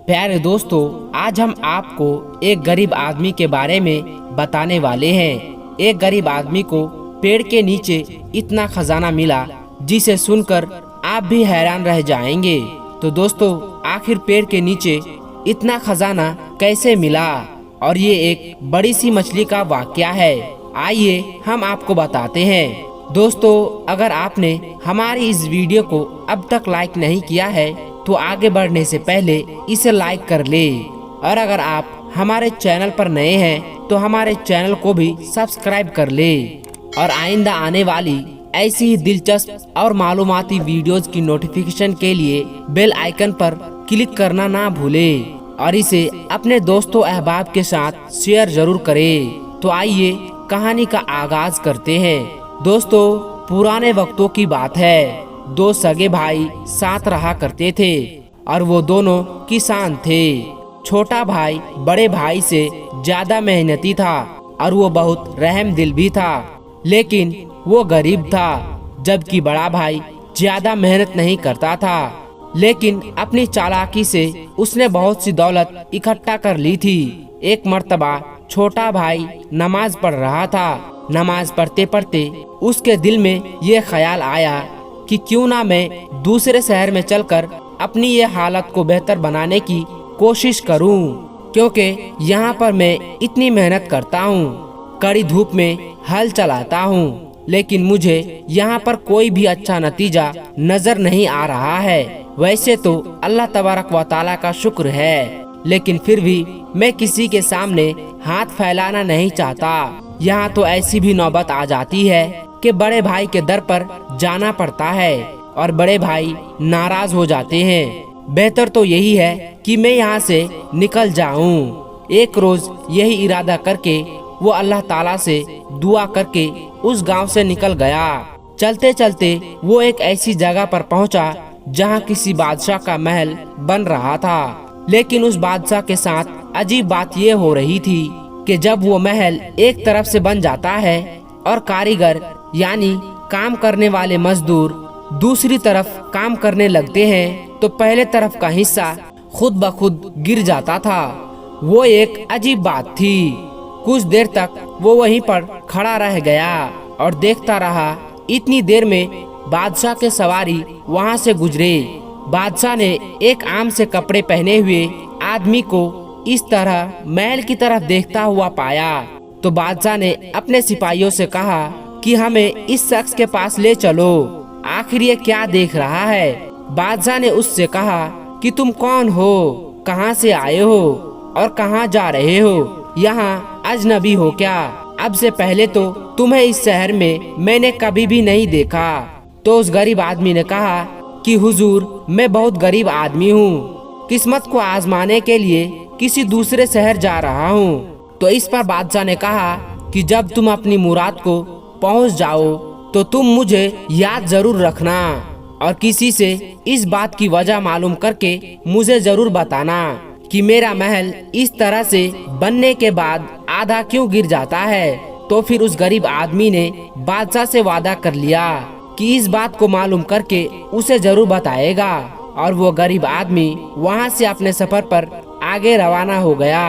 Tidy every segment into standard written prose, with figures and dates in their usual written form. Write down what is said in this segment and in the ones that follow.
प्यारे दोस्तों, आज हम आपको एक गरीब आदमी के बारे में बताने वाले हैं। एक गरीब आदमी को पेड़ के नीचे इतना खजाना मिला जिसे सुनकर आप भी हैरान रह जाएंगे। तो दोस्तों, आखिर पेड़ के नीचे इतना खजाना कैसे मिला और ये एक बड़ी सी मछली का वाकया है। आइए हम आपको बताते हैं। दोस्तों, अगर आपने हमारी इस वीडियो को अब तक लाइक नहीं किया है तो आगे बढ़ने से पहले इसे लाइक कर ले, और अगर आप हमारे चैनल पर नए हैं तो हमारे चैनल को भी सब्सक्राइब कर ले, और आइंदा आने वाली ऐसी ही दिलचस्प और मालूमाती वीडियोस की नोटिफिकेशन के लिए बेल आइकन पर क्लिक करना ना भूले और इसे अपने दोस्तों अहबाब के साथ शेयर जरूर करें। तो आइए कहानी का आगाज करते हैं। दोस्तों, पुराने वक्तों की बात है। दो सगे भाई साथ रहा करते थे और वो दोनों किसान थे। छोटा भाई बड़े भाई से ज्यादा मेहनती था और वो बहुत रहम दिल भी था, लेकिन वो गरीब था। जबकि बड़ा भाई ज्यादा मेहनत नहीं करता था, लेकिन अपनी चालाकी से उसने बहुत सी दौलत इकट्ठा कर ली थी। एक मर्तबा छोटा भाई नमाज पढ़ रहा था। नमाज पढ़ते पढ़ते उसके दिल में ये ख्याल आया कि क्यों ना मैं दूसरे शहर में चलकर अपनी ये हालत को बेहतर बनाने की कोशिश करूं, क्योंकि यहाँ पर मैं इतनी मेहनत करता हूँ, कड़ी धूप में हल चलाता हूँ, लेकिन मुझे यहाँ पर कोई भी अच्छा नतीजा नजर नहीं आ रहा है। वैसे तो अल्लाह तबारक व तआला का शुक्र है, लेकिन फिर भी मैं किसी के सामने हाथ फैलाना नहीं चाहता। यहाँ तो ऐसी भी नौबत आ जाती है कि बड़े भाई के दर पर जाना पड़ता है और बड़े भाई नाराज हो जाते हैं। बेहतर तो यही है कि मैं यहाँ से निकल जाऊँ। एक रोज यही इरादा करके वो अल्लाह ताला से दुआ करके उस गांव से निकल गया। चलते चलते वो एक ऐसी जगह पर पहुँचा जहाँ किसी बादशाह का महल बन रहा था, लेकिन उस बादशाह के साथ अजीब बात ये हो रही थी कि जब वो महल एक तरफ से बन जाता है और कारीगर यानी काम करने वाले मजदूर दूसरी तरफ काम करने लगते हैं तो पहले तरफ का हिस्सा खुद ब खुद गिर जाता था। वो एक अजीब बात थी। कुछ देर तक वो वहीं पर खड़ा रह गया और देखता रहा। इतनी देर में बादशाह के सवारी वहाँ से गुजरे। बादशाह ने एक आम से कपड़े पहने हुए आदमी को इस तरह महल की तरफ देखता हुआ पाया, तो बादशाह ने अपने सिपाहियों से कहा कि हमें इस शख्स के पास ले चलो, आखिर ये क्या देख रहा है। बादशाह ने उससे कहा कि तुम कौन हो, कहाँ से आए हो और कहाँ जा रहे हो, यहाँ अजनबी हो क्या? अब से पहले तो तुम्हें इस शहर में मैंने कभी भी नहीं देखा। तो उस गरीब आदमी ने कहा कि हुजूर, मैं बहुत गरीब आदमी हूँ, किस्मत को आजमाने के लिए किसी दूसरे शहर जा रहा हूँ। तो इस पर बादशाह ने कहा कि जब तुम अपनी मुराद को पहुँच जाओ तो तुम मुझे याद जरूर रखना और किसी से इस बात की वजह मालूम करके मुझे जरूर बताना कि मेरा महल इस तरह से बनने के बाद आधा क्यों गिर जाता है। तो फिर उस गरीब आदमी ने बादशाह से वादा कर लिया कि इस बात को मालूम करके उसे जरूर बताएगा, और वो गरीब आदमी वहाँ से अपने सफर पर आगे रवाना हो गया।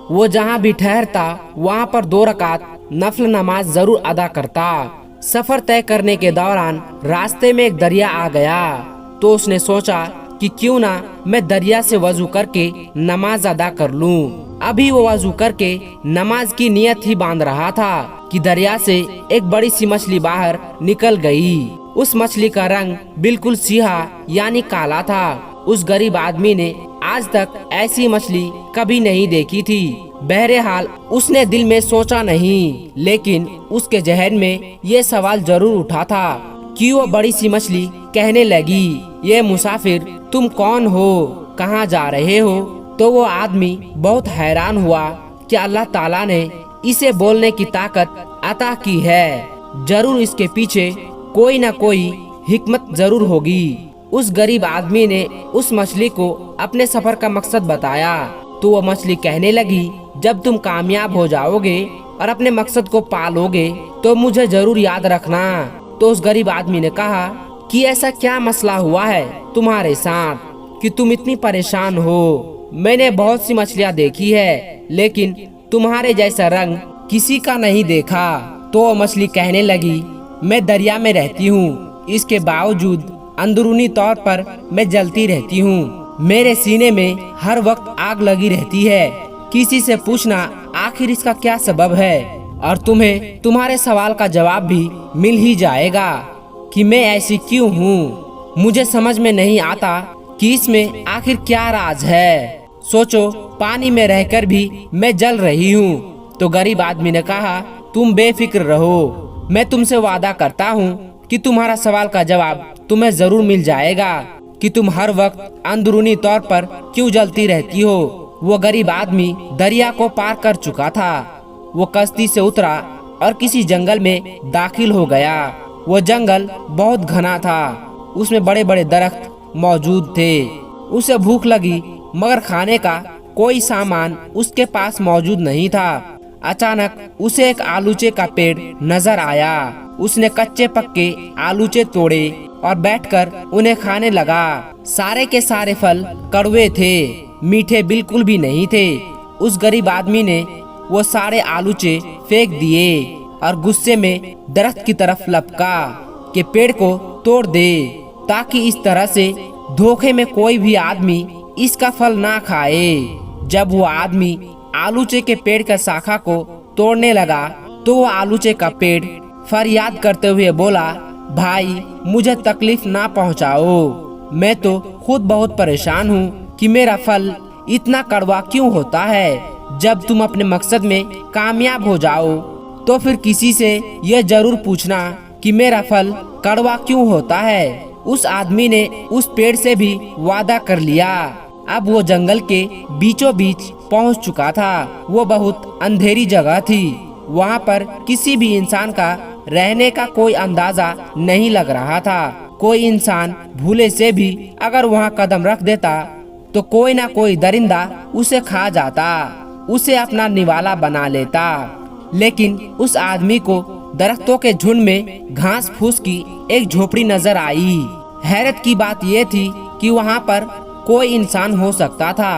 वो जहाँ भी ठहरता वहाँ पर 2 रकात नफल नमाज जरूर अदा करता। सफर तय करने के दौरान रास्ते में एक दरिया आ गया, तो उसने सोचा कि क्यों ना मैं दरिया से वजू करके नमाज अदा कर लूं। अभी वो वजू करके नमाज की नियत ही बांध रहा था कि दरिया से एक बड़ी सी मछली बाहर निकल गई। उस मछली का रंग बिल्कुल सीहा यानी काला था। उस गरीब आदमी ने आज तक ऐसी मछली कभी नहीं देखी थी। बहरहाल उसने दिल में सोचा नहीं, लेकिन उसके जहन में ये सवाल जरूर उठा था कि वो बड़ी सी मछली कहने लगी, ये मुसाफिर तुम कौन हो, कहाँ जा रहे हो? तो वो आदमी बहुत हैरान हुआ कि अल्लाह ताला ने इसे बोलने की ताकत अता की है, जरूर इसके पीछे कोई न कोई हिकमत जरूर होगी। उस गरीब आदमी ने उस मछली को अपने सफर का मकसद बताया, तो वो मछली कहने लगी, जब तुम कामयाब हो जाओगे और अपने मकसद को पालोगे तो मुझे जरूर याद रखना। तो उस गरीब आदमी ने कहा कि ऐसा क्या मसला हुआ है तुम्हारे साथ कि तुम इतनी परेशान हो? मैंने बहुत सी मछलियाँ देखी है, लेकिन तुम्हारे जैसा रंग किसी का नहीं देखा। तो वो मछली कहने लगी, मैं दरिया में रहती हूँ, इसके बावजूद अंदरूनी तौर पर मैं जलती रहती हूँ। मेरे सीने में हर वक्त आग लगी रहती है। किसी से पूछना आखिर इसका क्या सबब है, और तुम्हें तुम्हारे सवाल का जवाब भी मिल ही जाएगा कि मैं ऐसी क्यों हूँ। मुझे समझ में नहीं आता कि इसमें आखिर क्या राज है। सोचो, पानी में रहकर भी मैं जल रही हूँ। तो गरीब आदमी ने कहा, तुम बेफिक्र रहो, मैं तुमसे वादा करता हूँ कि तुम्हारा सवाल का जवाब तुम्हें जरूर मिल जाएगा कि तुम हर वक्त अंदरूनी तौर पर क्यों जलती रहती हो। वो गरीब आदमी दरिया को पार कर चुका था। वो कश्ती से उतरा और किसी जंगल में दाखिल हो गया। वो जंगल बहुत घना था, उसमें बड़े बड़े दरख्त मौजूद थे। उसे भूख लगी, मगर खाने का कोई सामान उसके पास मौजूद नहीं था। अचानक उसे एक आलूचे का पेड़ नजर आया। उसने कच्चे पक्के आलूचे तोड़े और बैठकर उन्हें खाने लगा। सारे के सारे फल कड़वे थे, मीठे बिल्कुल भी नहीं थे। उस गरीब आदमी ने वो सारे आलूचे फेंक दिए और गुस्से में दरख्त की तरफ लपका कि पेड़ को तोड़ दे, ताकि इस तरह से धोखे में कोई भी आदमी इसका फल ना खाए। जब वो आदमी आलूचे के पेड़ का शाखा को तोड़ने लगा तो वो आलूचे का पेड़ फरियाद करते हुए बोला, भाई मुझे तकलीफ ना पहुंचाओ, मैं तो खुद बहुत परेशान हूँ कि मेरा फल इतना कड़वा क्यों होता है। जब तुम अपने मकसद में कामयाब हो जाओ तो फिर किसी से यह जरूर पूछना कि मेरा फल कड़वा क्यों होता है। उस आदमी ने उस पेड़ से भी वादा कर लिया। अब वो जंगल के बीचों बीच पहुंच चुका था। वो बहुत अंधेरी जगह थी, वहाँ पर किसी भी इंसान का रहने का कोई अंदाजा नहीं लग रहा था। कोई इंसान भूले से भी अगर वहाँ कदम रख देता तो कोई ना कोई दरिंदा उसे खा जाता, उसे अपना निवाला बना लेता। लेकिन उस आदमी को दरख्तों के झुंड में घास फूस की एक झोपड़ी नजर आई। हैरत की बात यह थी कि वहाँ पर कोई इंसान हो सकता था।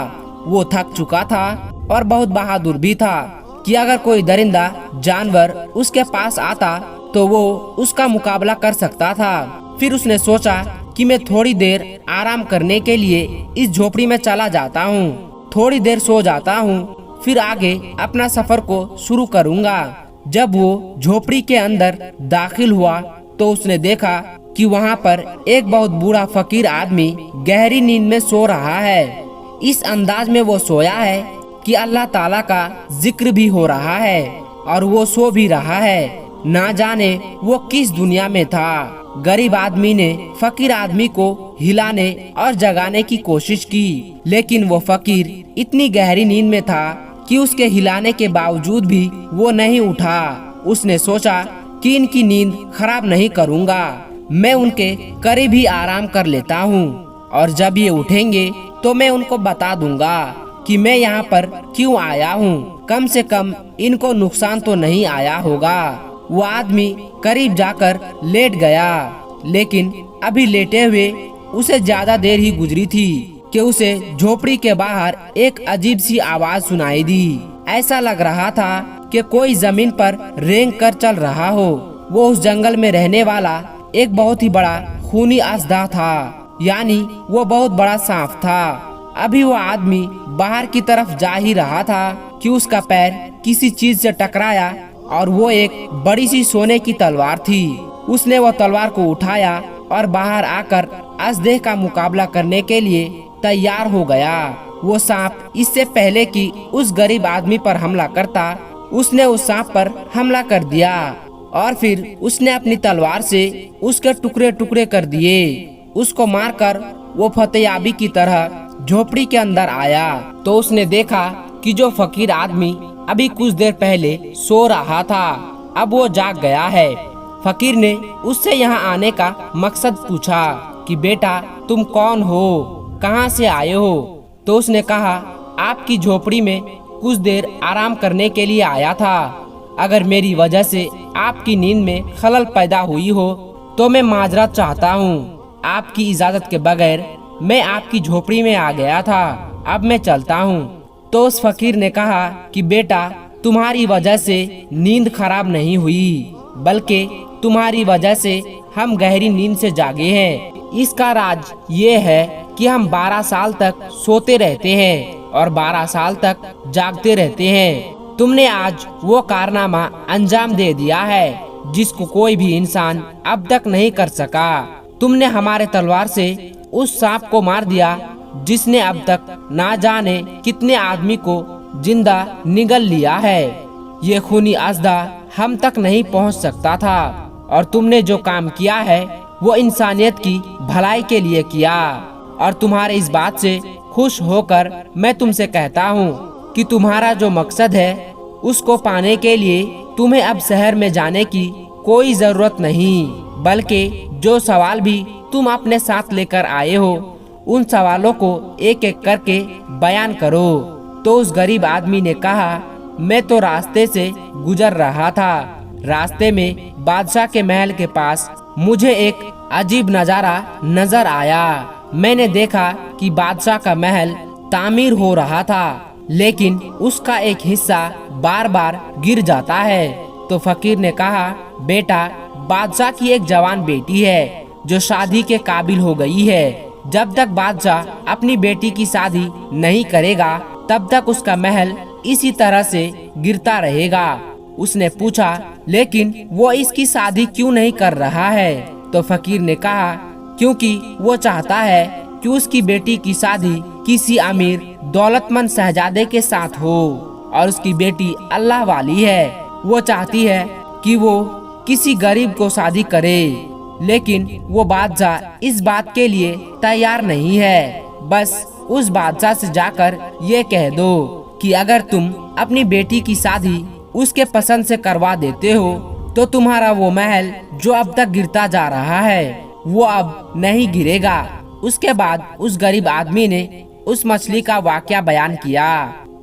वो थक चुका था और बहुत बहादुर भी था कि अगर कोई दरिंदा जानवर उसके पास आता तो वो उसका मुकाबला कर सकता था। फिर उसने सोचा कि मैं थोड़ी देर आराम करने के लिए इस झोपड़ी में चला जाता हूँ, थोड़ी देर सो जाता हूँ, फिर आगे अपना सफर को शुरू करूँगा। जब वो झोपड़ी के अंदर दाखिल हुआ तो उसने देखा कि वहाँ पर एक बहुत बूढ़ा फकीर आदमी गहरी नींद में सो रहा है। इस अंदाज में वो सोया है कि अल्लाह ताला का जिक्र भी हो रहा है और वो सो भी रहा है। ना जाने वो किस दुनिया में था। गरीब आदमी ने फकीर आदमी को हिलाने और जगाने की कोशिश की, लेकिन वो फकीर इतनी गहरी नींद में था कि उसके हिलाने के बावजूद भी वो नहीं उठा। उसने सोचा कि इनकी नींद खराब नहीं करूँगा, मैं उनके करीब ही आराम कर लेता हूँ और जब ये उठेंगे तो मैं उनको बता दूंगा कि मैं यहाँ पर क्यों आया हूँ। कम से कम इनको नुकसान तो नहीं आया होगा। वो आदमी करीब जाकर लेट गया, लेकिन अभी लेटे हुए उसे ज्यादा देर ही गुजरी थी कि उसे झोपड़ी के बाहर एक अजीब सी आवाज सुनाई दी। ऐसा लग रहा था कि कोई जमीन पर रेंग कर चल रहा हो। वो उस जंगल में रहने वाला एक बहुत ही बड़ा खूनी अजदा था, यानी वो बहुत बड़ा सांप था। अभी वो आदमी बाहर की तरफ जा ही रहा था कि उसका पैर किसी चीज से टकराया और वो एक बड़ी सी सोने की तलवार थी। उसने वो तलवार को उठाया और बाहर आकर अजदह का मुकाबला करने के लिए तैयार हो गया। वो सांप इससे पहले कि उस गरीब आदमी पर हमला करता, उसने उस सांप पर हमला कर दिया और फिर उसने अपनी तलवार से उसके टुकड़े टुकड़े कर दिए। उसको मारकर वो फतेयाबी की तरह झोपड़ी के अंदर आया तो उसने देखा कि जो फकीर आदमी अभी कुछ देर पहले सो रहा था अब वो जाग गया है। फकीर ने उससे यहाँ आने का मकसद पूछा कि बेटा तुम कौन हो, कहाँ से आए हो। तो उसने कहा आपकी झोपड़ी में कुछ देर आराम करने के लिए आया था। अगर मेरी वजह से आपकी नींद में खलल पैदा हुई हो तो मैं माजरत चाहता हूँ। आपकी इजाजत के बगैर मैं आपकी झोपड़ी में आ गया था। अब मैं चलता हूँ। तो उस फकीर ने कहा कि बेटा, तुम्हारी वजह से नींद खराब नहीं हुई, बल्कि तुम्हारी वजह से हम गहरी नींद से जागे हैं। इसका राज ये है कि हम 12 साल तक सोते रहते हैं और 12 साल तक जागते रहते हैं। तुमने आज वो कारनामा अंजाम दे दिया है जिसको कोई भी इंसान अब तक नहीं कर सका। तुमने हमारे तलवार से उस सांप को मार दिया जिसने अब तक ना जाने कितने आदमी को जिंदा निगल लिया है। ये खूनी अजदा हम तक नहीं पहुंच सकता था, और तुमने जो काम किया है वो इंसानियत की भलाई के लिए किया। और तुम्हारे इस बात से खुश होकर मैं तुमसे कहता हूँ कि तुम्हारा जो मकसद है उसको पाने के लिए तुम्हें अब शहर में जाने की कोई जरूरत नहीं, बल्कि जो सवाल भी तुम अपने साथ लेकर आए हो उन सवालों को एक एक करके बयान करो। तो उस गरीब आदमी ने कहा, मैं तो रास्ते से गुजर रहा था। रास्ते में बादशाह के महल के पास मुझे एक अजीब नजारा नजर आया। मैंने देखा कि बादशाह का महल तामीर हो रहा था, लेकिन उसका एक हिस्सा बार बार गिर जाता है। तो फकीर ने कहा, बेटा, बादशाह की एक जवान बेटी है जो शादी के काबिल हो गई है। जब तक बादशाह अपनी बेटी की शादी नहीं करेगा तब तक उसका महल इसी तरह से गिरता रहेगा। उसने पूछा, लेकिन वो इसकी शादी क्यों नहीं कर रहा है? तो फकीर ने कहा, क्योंकि वो चाहता है कि उसकी बेटी की शादी किसी अमीर दौलतमंद शहजादे के साथ हो, और उसकी बेटी अल्लाह वाली है। वो चाहती है कि वो किसी गरीब को शादी करे, लेकिन वो बादशाह इस बात के लिए तैयार नहीं है। बस उस बादशाह से जाकर ये कह दो कि अगर तुम अपनी बेटी की शादी उसके पसंद से करवा देते हो तो तुम्हारा वो महल जो अब तक गिरता जा रहा है वो अब नहीं गिरेगा। उसके बाद उस गरीब आदमी ने उस मछली का वाकया बयान किया।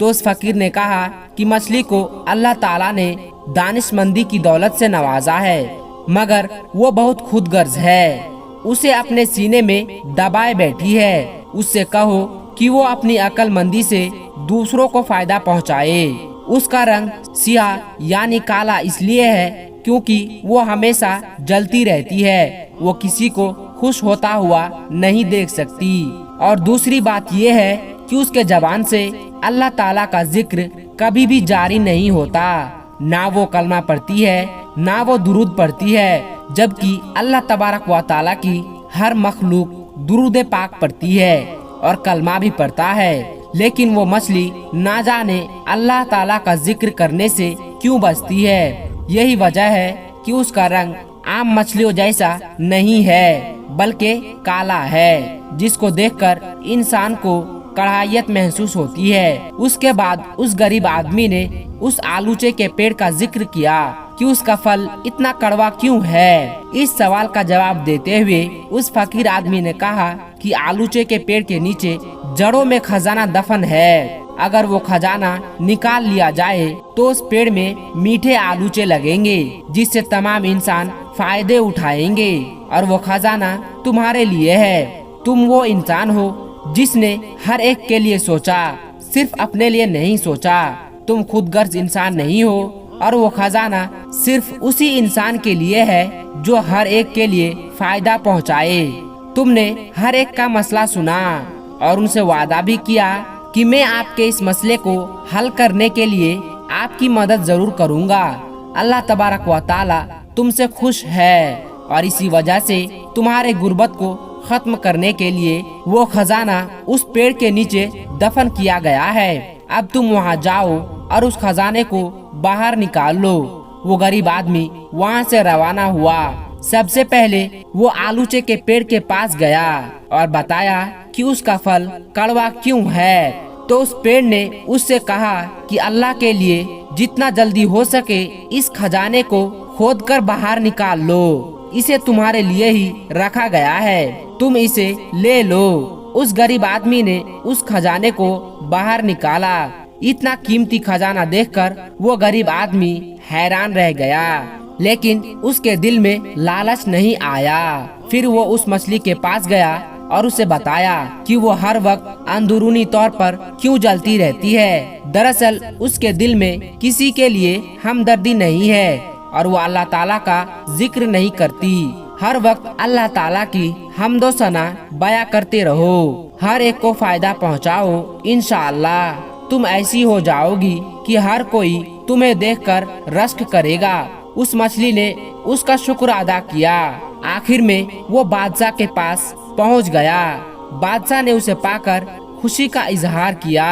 तो उस फकीर ने कहा कि मछली को अल्लाह ताला ने दानिशमंदी की दौलत से नवाजा है, मगर वो बहुत खुदगर्ज है। उसे अपने सीने में दबाए बैठी है। उससे कहो कि वो अपनी अक्लमंदी से दूसरों को फायदा पहुंचाए। उसका रंग सियाह यानी काला इसलिए है क्योंकि वो हमेशा जलती रहती है। वो किसी को खुश होता हुआ नहीं देख सकती। और दूसरी बात ये है कि उसके जबान से अल्लाह ताला का जिक्र कभी भी जारी नहीं होता। ना वो कलमा पढ़ती है, ना वो दुरूद पढ़ती है, जबकि अल्लाह तबारक व ताला की हर मखलूक दुरूद पाक पढ़ती है और कलमा भी पढ़ता है। लेकिन वो मछली ना जाने अल्लाह ताला का जिक्र करने से क्यों बचती है। यही वजह है कि उसका रंग आम मछलियों जैसा नहीं है, बल्कि काला है, जिसको देखकर इंसान को कड़ाहियत महसूस होती है। उसके बाद उस गरीब आदमी ने उस आलूचे के पेड़ का जिक्र किया कि उसका फल इतना कड़वा क्यों है। इस सवाल का जवाब देते हुए उस फकीर आदमी ने कहा कि आलूचे के पेड़ के नीचे जड़ों में खजाना दफन है। अगर वो खजाना निकाल लिया जाए तो उस पेड़ में मीठे आलूचे लगेंगे, जिससे तमाम इंसान फायदे उठाएंगे, और वो खजाना तुम्हारे लिए है। तुम वो इंसान हो जिसने हर एक के लिए सोचा, सिर्फ अपने लिए नहीं सोचा। तुम खुदगर्ज इंसान नहीं हो, और वो खजाना सिर्फ उसी इंसान के लिए है जो हर एक के लिए फायदा पहुंचाए। तुमने हर एक का मसला सुना और उनसे वादा भी किया कि मैं आपके इस मसले को हल करने के लिए आपकी मदद जरूर करूंगा। अल्लाह तबारक व ताला तुमसे खुश है, और इसी वजह से तुम्हारे गुर्बत को खत्म करने के लिए वो खजाना उस पेड़ के नीचे दफन किया गया है। अब तुम वहाँ जाओ और उस खजाने को बाहर निकाल लो। वो गरीब आदमी वहाँ से रवाना हुआ। सबसे पहले वो आलूचे के पेड़ के पास गया और बताया कि उसका फल कड़वा क्यों है। तो उस पेड़ ने उससे कहा कि अल्लाह के लिए जितना जल्दी हो सके इस खजाने को खोदकर बाहर निकाल लो। इसे तुम्हारे लिए ही रखा गया है, तुम इसे ले लो। उस गरीब आदमी ने उस खजाने को बाहर निकाला। इतना कीमती खजाना देखकर वो गरीब आदमी हैरान रह गया, लेकिन उसके दिल में लालच नहीं आया। फिर वो उस मछली के पास गया और उसे बताया कि वो हर वक्त अंदरूनी तौर पर क्यों जलती रहती है। दरअसल उसके दिल में किसी के लिए हमदर्दी नहीं है और वो अल्लाह ताला का जिक्र नहीं करती। हर वक्त अल्लाह ताला की हम्दो सना बया करते रहो, हर एक को फायदा पहुंचाओ। इंशाअल्लाह तुम ऐसी हो जाओगी कि हर कोई तुम्हें देखकर रश्क करेगा। उस मछली ने उसका शुक्र अदा किया। आखिर में वो बादशाह के पास पहुंच गया। बादशाह ने उसे पाकर खुशी का इजहार किया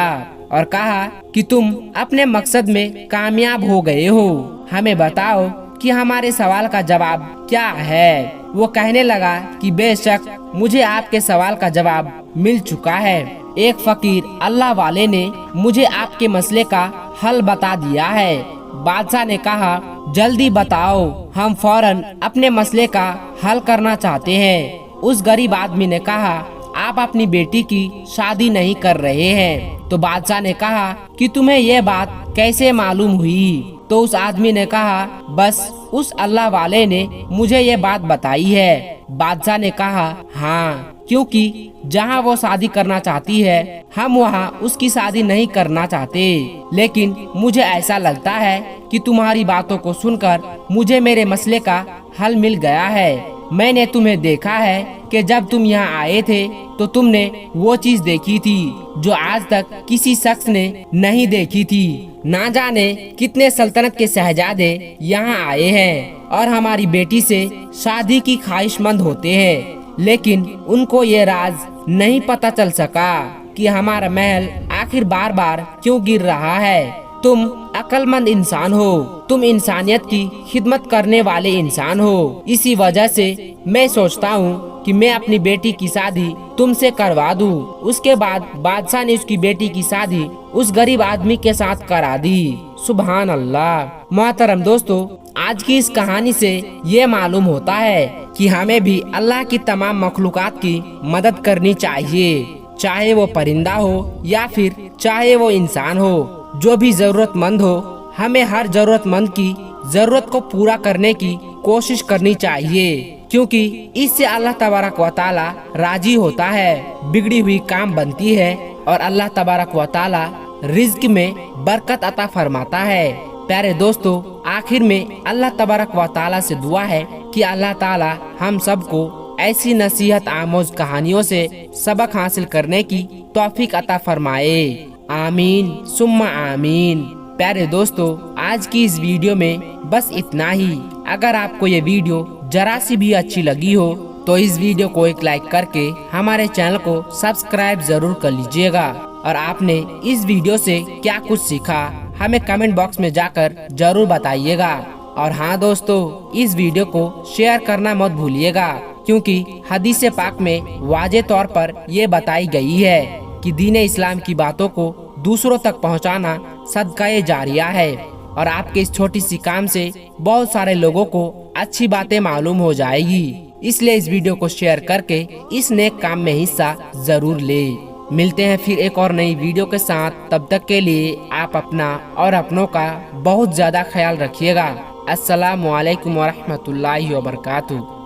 और कहा कि तुम अपने मकसद में कामयाब हो गए हो। हमें बताओ कि हमारे सवाल का जवाब क्या है। वो कहने लगा कि बेशक मुझे आपके सवाल का जवाब मिल चुका है। एक फकीर अल्लाह वाले ने मुझे आपके मसले का हल बता दिया है। बादशाह ने कहा जल्दी बताओ, हम फौरन अपने मसले का हल करना चाहते हैं। उस गरीब आदमी ने कहा आप अपनी बेटी की शादी नहीं कर रहे हैं। तो बादशाह ने कहा कि तुम्हें यह बात कैसे मालूम हुई। तो उस आदमी ने कहा बस उस अल्लाह वाले ने मुझे ये बात बताई है। बादशाह ने कहा हाँ, क्योंकि जहाँ वो शादी करना चाहती है हम वहाँ उसकी शादी नहीं करना चाहते। लेकिन मुझे ऐसा लगता है कि तुम्हारी बातों को सुनकर मुझे मेरे मसले का हल मिल गया है। मैंने तुम्हें देखा है कि जब तुम यहाँ आए थे तो तुमने वो चीज देखी थी जो आज तक किसी शख्स ने नहीं देखी थी। ना जाने कितने सल्तनत के शहजादे यहाँ आए हैं और हमारी बेटी से शादी की ख्वाहिशमंद होते हैं, लेकिन उनको ये राज नहीं पता चल सका कि हमारा महल आखिर बार बार क्यों गिर रहा है। तुम अक्लमंद इंसान हो, तुम इंसानियत की खिदमत करने वाले इंसान हो। इसी वजह से मैं सोचता हूँ कि मैं अपनी बेटी की शादी तुमसे करवा दूँ। उसके बाद बादशाह ने उसकी बेटी की शादी उस गरीब आदमी के साथ करा दी। सुभान अल्लाह। मोहतरम दोस्तों, आज की इस कहानी से ये मालूम होता है कि हमें भी अल्लाह की तमाम मखलूकात की मदद करनी चाहिए, चाहे वो परिंदा हो या फिर चाहे वो इंसान हो। जो भी जरूरतमंद हो हमें हर जरूरतमंद की जरूरत को पूरा करने की कोशिश करनी चाहिए, क्योंकि इससे अल्लाह तबारक व तआला राजी होता है, बिगड़ी हुई काम बनती है और अल्लाह तबारक व तआला रिज्क में बरकत अता फरमाता है। प्यारे दोस्तों, आखिर में अल्लाह तबारक व तआला से दुआ है कि अल्लाह ताला हम सबको ऐसी नसीहत आमोज कहानियों से सबक हासिल करने की तौफीक अता फरमाए। आमीन सुम्मा आमीन। प्यारे दोस्तों, आज की इस वीडियो में बस इतना ही। अगर आपको ये वीडियो जरा सी भी अच्छी लगी हो तो इस वीडियो को एक लाइक करके हमारे चैनल को सब्सक्राइब जरूर कर लीजिएगा। और आपने इस वीडियो से क्या कुछ सीखा हमें कमेंट बॉक्स में जाकर जरूर बताइएगा। और हाँ दोस्तों, इस वीडियो को शेयर करना मत भूलिएगा, क्योंकि हदीस पाक में वाज़े तौर पर ये बताई गई है कि दीन इस्लाम की बातों को दूसरों तक पहुंचाना सदका जारिया है। और आपके इस छोटी सी काम से बहुत सारे लोगों को अच्छी बातें मालूम हो जाएगी। इसलिए इस वीडियो को शेयर करके इस नेक काम में हिस्सा जरूर ले। मिलते हैं फिर एक और नई वीडियो के साथ। तब तक के लिए आप अपना और अपनों का बहुत ज्यादा ख्याल रखिएगा। अस्सलामु अलैकुम वरहमतुल्लाहि वबरकातुहू।